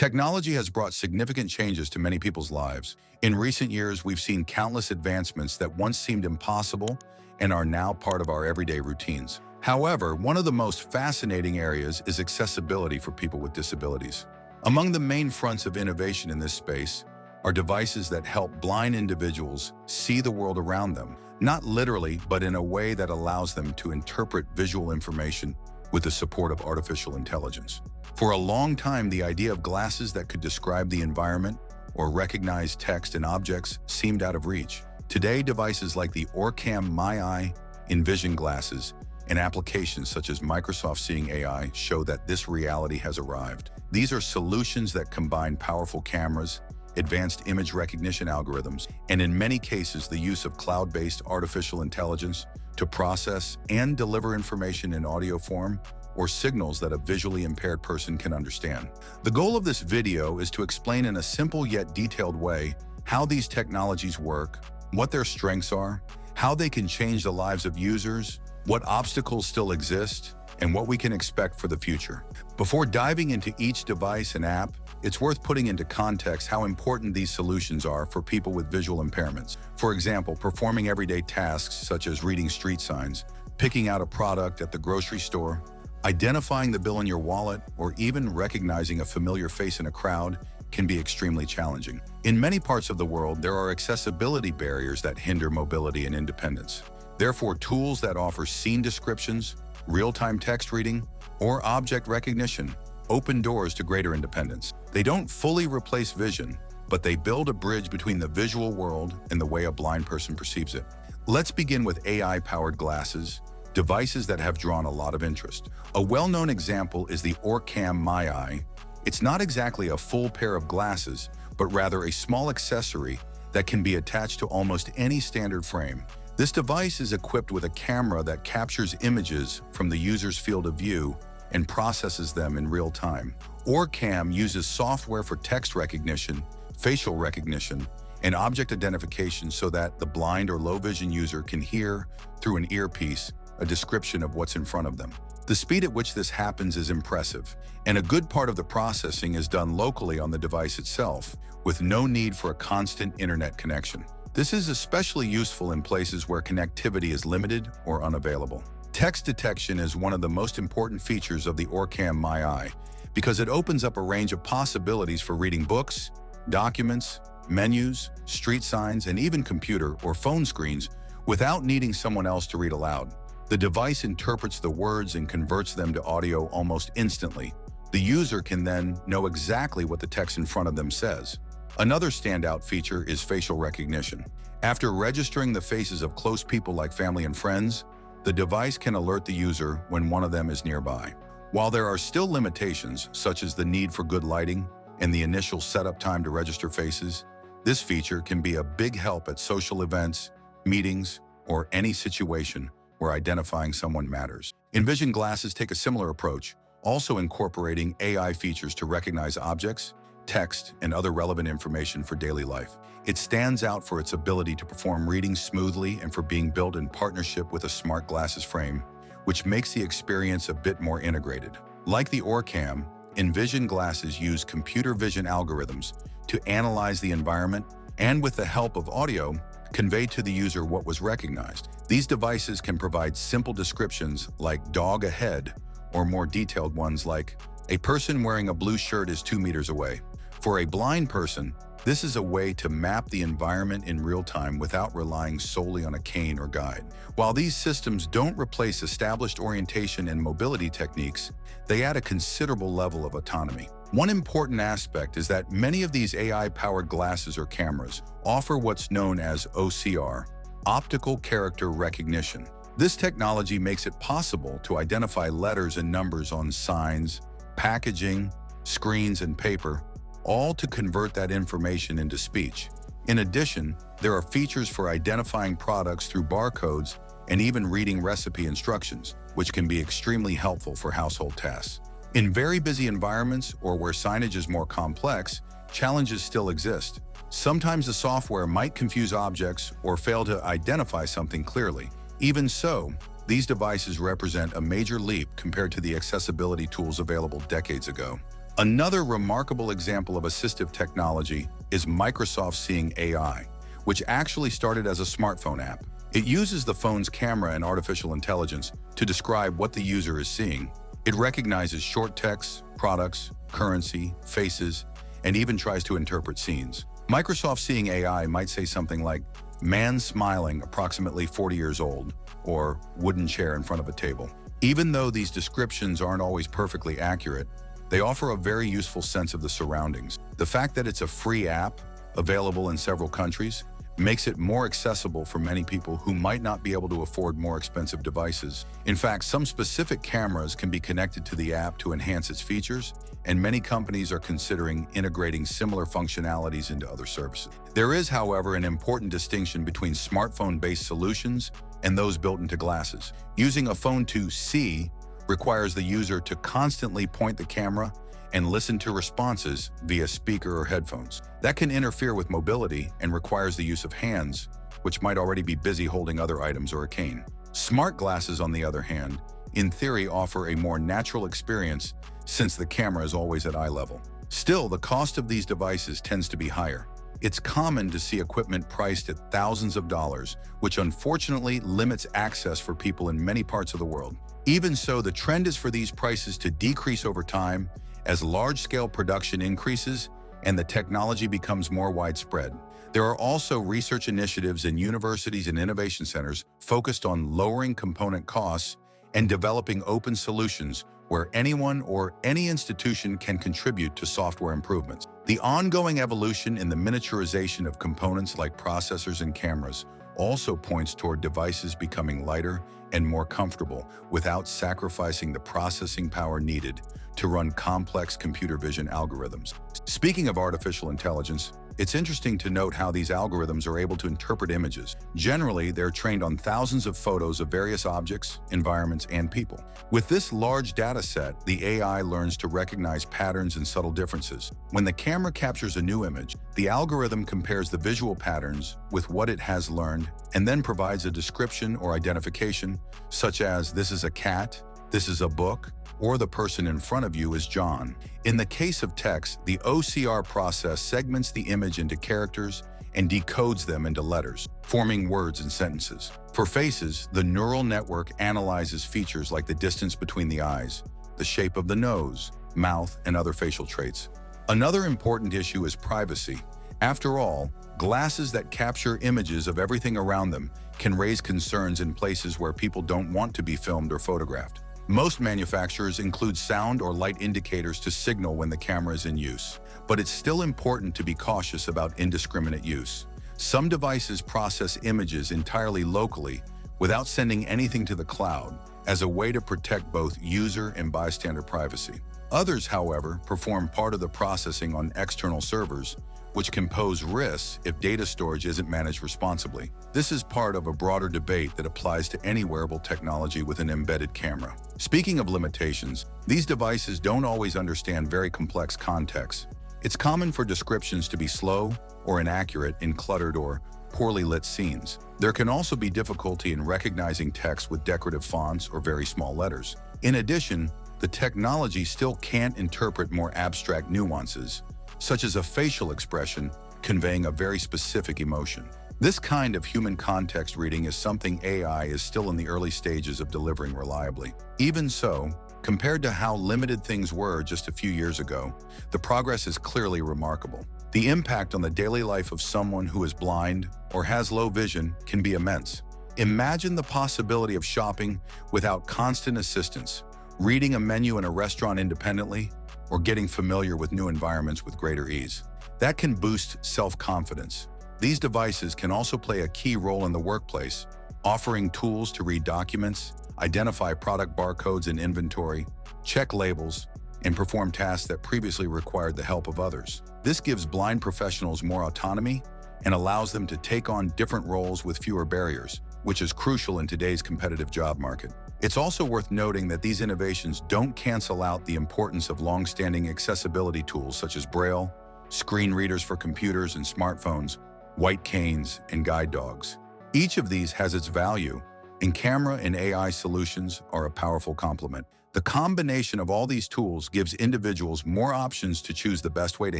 Technology has brought significant changes to many people's lives. In recent years, we've seen countless advancements that once seemed impossible and are now part of our everyday routines. However, one of the most fascinating areas is accessibility for people with disabilities. Among the main fronts of innovation in this space are devices that help blind individuals see the world around them, not literally, but in a way that allows them to interpret visual information with the support of artificial intelligence. For a long time, the idea of glasses that could describe the environment or recognize text and objects seemed out of reach. Today, devices like the OrCam Envision Glasses and applications such as Microsoft Seeing AI show that this reality has arrived. These are solutions that combine powerful cameras, advanced image recognition algorithms, and in many cases, the use of cloud-based artificial intelligence to process and deliver information in audio form or signals that a visually impaired person can understand. The goal of this video is to explain in a simple yet detailed way how these technologies work, what their strengths are, how they can change the lives of users, what obstacles still exist, and what we can expect for the future. Before diving into each device and app, it's worth putting into context how important these solutions are for people with visual impairments. For example, performing everyday tasks such as reading street signs, picking out a product at the grocery store, identifying the bill in your wallet, or even recognizing a familiar face in a crowd can be extremely challenging. In many parts of the world, there are accessibility barriers that hinder mobility and independence. Therefore, tools that offer scene descriptions, real-time text reading, or object recognition open doors to greater independence. They don't fully replace vision, but they build a bridge between the visual world and the way a blind person perceives it. Let's begin with AI-powered glasses, devices that have drawn a lot of interest. A well-known example is the OrCam. It's not exactly a full pair of glasses, but rather a small accessory that can be attached to almost any standard frame. This device is equipped with a camera that captures images from the user's field of view and processes them in real time. OrCam uses software for text recognition, facial recognition, and object identification so that the blind or low vision user can hear through an earpiece a description of what's in front of them. The speed at which this happens is impressive, and a good part of the processing is done locally on the device itself, with no need for a constant internet connection. This is especially useful in places where connectivity is limited or unavailable. Text detection is one of the most important features of the OrCam because it opens up a range of possibilities for reading books, documents, menus, street signs, and even computer or phone screens without needing someone else to read aloud. The device interprets the words and converts them to audio almost instantly. The user can then know exactly what the text in front of them says. Another standout feature is facial recognition. After registering the faces of close people like family and friends, the device can alert the user when one of them is nearby. While there are still limitations, such as the need for good lighting and the initial setup time to register faces, this feature can be a big help at social events, meetings, or any situation where identifying someone matters. Envision Glasses take a similar approach, also incorporating AI features to recognize objects, text, and other relevant information for daily life. It stands out for its ability to perform reading smoothly and for being built in partnership with a smart glasses frame, which makes the experience a bit more integrated. Like the OrCam, Envision Glasses use computer vision algorithms to analyze the environment and, with the help of audio, convey to the user what was recognized. These devices can provide simple descriptions like dog ahead, or more detailed ones like a person wearing a blue shirt is 2 meters away. For a blind person, this is a way to map the environment in real time without relying solely on a cane or guide. While these systems don't replace established orientation and mobility techniques, they add a considerable level of autonomy. One important aspect is that many of these AI-powered glasses or cameras offer what's known as OCR, optical character recognition. This technology makes it possible to identify letters and numbers on signs, packaging, screens, and paper, all to convert that information into speech. In addition, there are features for identifying products through barcodes and even reading recipe instructions, which can be extremely helpful for household tasks. In very busy environments or where signage is more complex, challenges still exist. Sometimes the software might confuse objects or fail to identify something clearly. Even so, these devices represent a major leap compared to the accessibility tools available decades ago. Another remarkable example of assistive technology is Microsoft Seeing AI, which actually started as a smartphone app. It uses the phone's camera and artificial intelligence to describe what the user is seeing. It recognizes short text, products, currency, faces, and even tries to interpret scenes. Microsoft Seeing AI might say something like, "Man smiling, approximately 40 years old," or "wooden chair in front of a table." Even though these descriptions aren't always perfectly accurate, they offer a very useful sense of the surroundings. The fact that it's a free app, available in several countries, makes it more accessible for many people who might not be able to afford more expensive devices. In fact, some specific cameras can be connected to the app to enhance its features, and many companies are considering integrating similar functionalities into other services. There is, however, an important distinction between smartphone-based solutions and those built into glasses. Using a phone to see requires the user to constantly point the camera and listen to responses via speaker or headphones. That can interfere with mobility and requires the use of hands, which might already be busy holding other items or a cane. Smart glasses, on the other hand, in theory offer a more natural experience since the camera is always at eye level. Still, the cost of these devices tends to be higher. It's common to see equipment priced at thousands of dollars, which unfortunately limits access for people in many parts of the world. Even so, the trend is for these prices to decrease over time as large-scale production increases and the technology becomes more widespread. There are also research initiatives in universities and innovation centers focused on lowering component costs and developing open solutions where anyone or any institution can contribute to software improvements. The ongoing evolution in the miniaturization of components like processors and cameras also points toward devices becoming lighter and more comfortable without sacrificing the processing power needed to run complex computer vision algorithms. Speaking of artificial intelligence, it's interesting to note how these algorithms are able to interpret images. Generally, they're trained on thousands of photos of various objects, environments, and people. With this large data set, the AI learns to recognize patterns and subtle differences. When the camera captures a new image, the algorithm compares the visual patterns with what it has learned and then provides a description or identification, such as "this is a cat," "this is a book," or "the person in front of you is John." In the case of text, the OCR process segments the image into characters and decodes them into letters, forming words and sentences. For faces, the neural network analyzes features like the distance between the eyes, the shape of the nose, mouth, and other facial traits. Another important issue is privacy. After all, glasses that capture images of everything around them can raise concerns in places where people don't want to be filmed or photographed. Most manufacturers include sound or light indicators to signal when the camera is in use, but it's still important to be cautious about indiscriminate use. Some devices process images entirely locally without sending anything to the cloud as a way to protect both user and bystander privacy. Others, however, perform part of the processing on external servers, which can pose risks if data storage isn't managed responsibly. This is part of a broader debate that applies to any wearable technology with an embedded camera. Speaking of limitations, these devices don't always understand very complex contexts. It's common for descriptions to be slow or inaccurate in cluttered or poorly lit scenes. There can also be difficulty in recognizing text with decorative fonts or very small letters. In addition, the technology still can't interpret more abstract nuances, such as a facial expression conveying a very specific emotion. This kind of human context reading is something AI is still in the early stages of delivering reliably. Even so, compared to how limited things were just a few years ago, the progress is clearly remarkable. The impact on the daily life of someone who is blind or has low vision can be immense. Imagine the possibility of shopping without constant assistance, reading a menu in a restaurant independently, or getting familiar with new environments with greater ease. That can boost self-confidence. These devices can also play a key role in the workplace, offering tools to read documents, identify product barcodes and inventory, check labels, and perform tasks that previously required the help of others. This gives blind professionals more autonomy and allows them to take on different roles with fewer barriers, which is crucial in today's competitive job market. It's also worth noting that these innovations don't cancel out the importance of long-standing accessibility tools such as Braille, screen readers for computers and smartphones, white canes, and guide dogs. Each of these has its value, and camera and AI solutions are a powerful complement. The combination of all these tools gives individuals more options to choose the best way to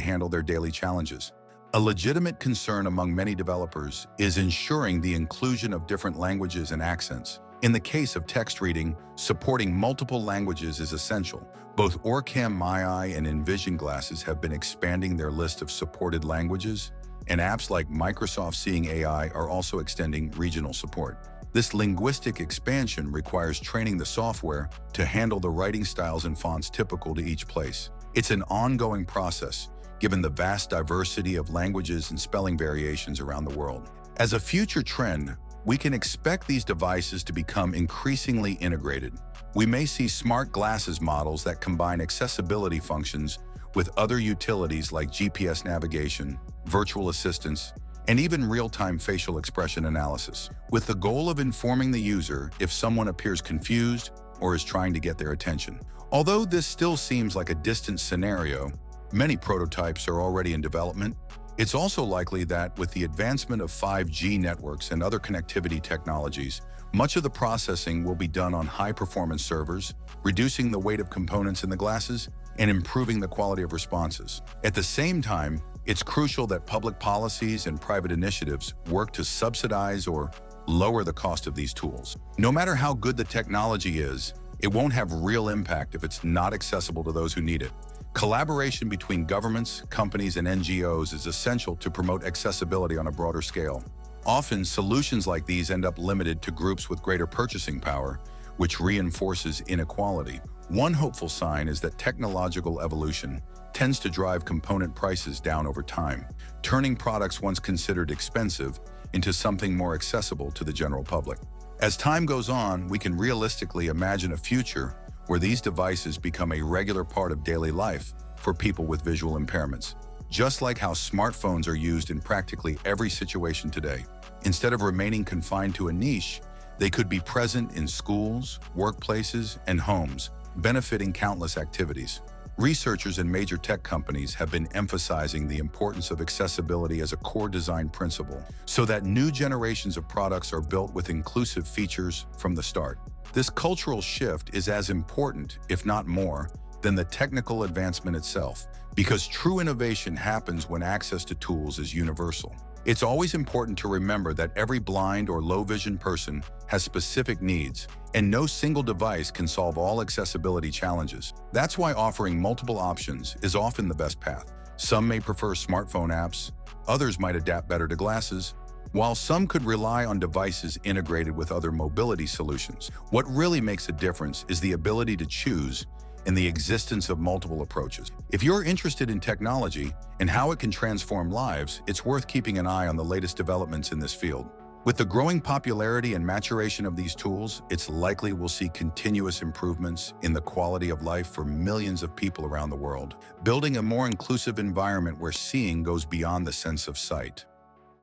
handle their daily challenges. A legitimate concern among many developers is ensuring the inclusion of different languages and accents. In the case of text reading, supporting multiple languages is essential. Both OrCam MyEye and Envision Glasses have been expanding their list of supported languages, and apps like Microsoft Seeing AI are also extending regional support. This linguistic expansion requires training the software to handle the writing styles and fonts typical to each place. It's an ongoing process, given the vast diversity of languages and spelling variations around the world. As a future trend, we can expect these devices to become increasingly integrated. We may see smart glasses models that combine accessibility functions with other utilities like GPS navigation, virtual assistants, and even real-time facial expression analysis, with the goal of informing the user if someone appears confused or is trying to get their attention. Although this still seems like a distant scenario, many prototypes are already in development. It's also likely that with the advancement of 5G networks and other connectivity technologies, much of the processing will be done on high-performance servers, reducing the weight of components in the glasses and improving the quality of responses. At the same time, it's crucial that public policies and private initiatives work to subsidize or lower the cost of these tools. No matter how good the technology is, it won't have real impact if it's not accessible to those who need it. Collaboration between governments, companies, and NGOs is essential to promote accessibility on a broader scale. Often, solutions like these end up limited to groups with greater purchasing power, which reinforces inequality. One hopeful sign is that technological evolution tends to drive component prices down over time, turning products once considered expensive into something more accessible to the general public. As time goes on, we can realistically imagine a future where these devices become a regular part of daily life for people with visual impairments, just like how smartphones are used in practically every situation today. Instead of remaining confined to a niche, they could be present in schools, workplaces, and homes, benefiting countless activities. Researchers and major tech companies have been emphasizing the importance of accessibility as a core design principle, so that new generations of products are built with inclusive features from the start. This cultural shift is as important, if not more, than the technical advancement itself, because true innovation happens when access to tools is universal. It's always important to remember that every blind or low-vision person has specific needs, and no single device can solve all accessibility challenges. That's why offering multiple options is often the best path. Some may prefer smartphone apps, others might adapt better to glasses, while some could rely on devices integrated with other mobility solutions. What really makes a difference is the ability to choose and the existence of multiple approaches. If you're interested in technology and how it can transform lives, it's worth keeping an eye on the latest developments in this field. With the growing popularity and maturation of these tools, it's likely we'll see continuous improvements in the quality of life for millions of people around the world, building a more inclusive environment where seeing goes beyond the sense of sight.